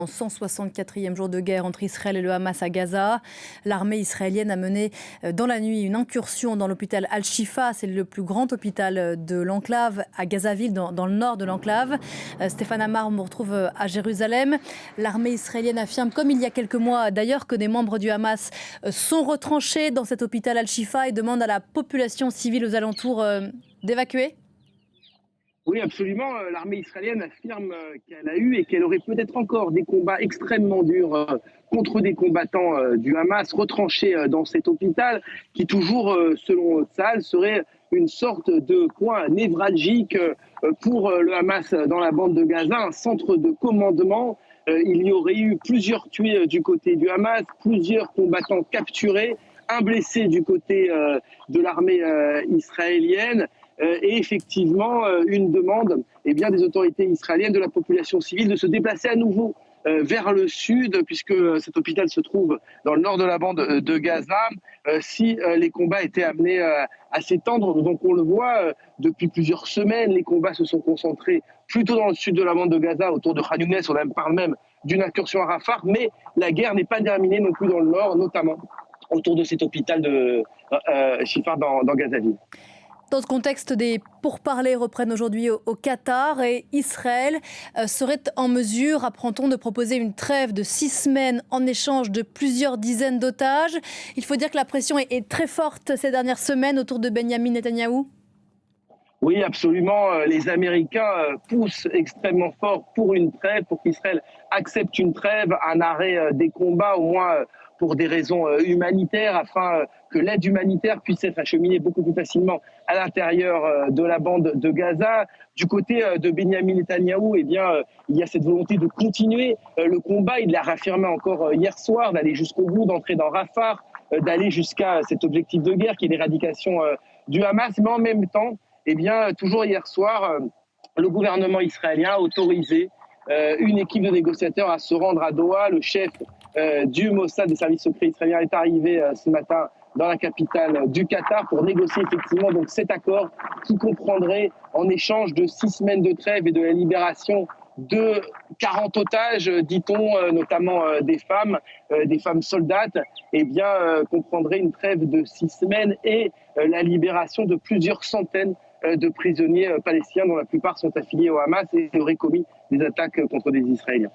En 164e jour de guerre entre Israël et le Hamas à Gaza, l'armée israélienne a mené dans la nuit une incursion dans l'hôpital Al-Shifa. C'est le plus grand hôpital de l'enclave à Gazaville, dans le nord de l'enclave. Stéphane Amar, on me retrouve à Jérusalem. L'armée israélienne affirme, comme il y a quelques mois d'ailleurs, que des membres du Hamas sont retranchés dans cet hôpital Al-Shifa et demande à la population civile aux alentours d'évacuer. Oui, absolument. L'armée israélienne affirme qu'elle a eu et qu'elle aurait peut-être encore des combats extrêmement durs contre des combattants du Hamas retranchés dans cet hôpital qui, toujours selon Tsahal, serait une sorte de point névralgique pour le Hamas dans la bande de Gaza, un centre de commandement. Il y aurait eu plusieurs tués du côté du Hamas, plusieurs combattants capturés, un blessé du côté de l'armée israélienne. Et effectivement une demande des autorités israéliennes, de la population civile, de se déplacer à nouveau vers le sud, puisque cet hôpital se trouve dans le nord de la bande de Gaza, si les combats étaient amenés à s'étendre. Donc on le voit, depuis plusieurs semaines, les combats se sont concentrés plutôt dans le sud de la bande de Gaza, autour de Khan Younes. On parle même d'une incursion à Rafah, mais la guerre n'est pas terminée non plus dans le nord, notamment autour de cet hôpital de Shifa dans Gazaville. Dans ce contexte, des pourparlers reprennent aujourd'hui au Qatar et Israël serait en mesure, apprend-on, de proposer une trêve de 6 semaines en échange de plusieurs dizaines d'otages. Il faut dire que la pression est très forte ces dernières semaines autour de Benyamin Netanyahou. Oui, absolument. Les Américains poussent extrêmement fort pour une trêve, pour qu'Israël accepte une trêve, un arrêt des combats, au moins pour des raisons humanitaires, afin que l'aide humanitaire puisse être acheminée beaucoup plus facilement à l'intérieur de la bande de Gaza. Du côté de Benyamin Netanyahou, il y a cette volonté de continuer le combat. Il l'a réaffirmé encore hier soir, d'aller jusqu'au bout, d'entrer dans Rafah, d'aller jusqu'à cet objectif de guerre qui est l'éradication du Hamas. Mais en même temps, toujours hier soir, le gouvernement israélien a autorisé une équipe de négociateurs à se rendre à Doha. Le chef du Mossad, des services secrets israéliens, est arrivé ce matin dans la capitale du Qatar pour négocier effectivement donc cet accord qui comprendrait, en échange de 6 semaines de trêve et de la libération de 40 otages, dit-on, notamment des femmes soldates, comprendrait une trêve de 6 semaines et la libération de plusieurs centaines de prisonniers palestiniens dont la plupart sont affiliés au Hamas et auraient commis des attaques contre des Israéliens.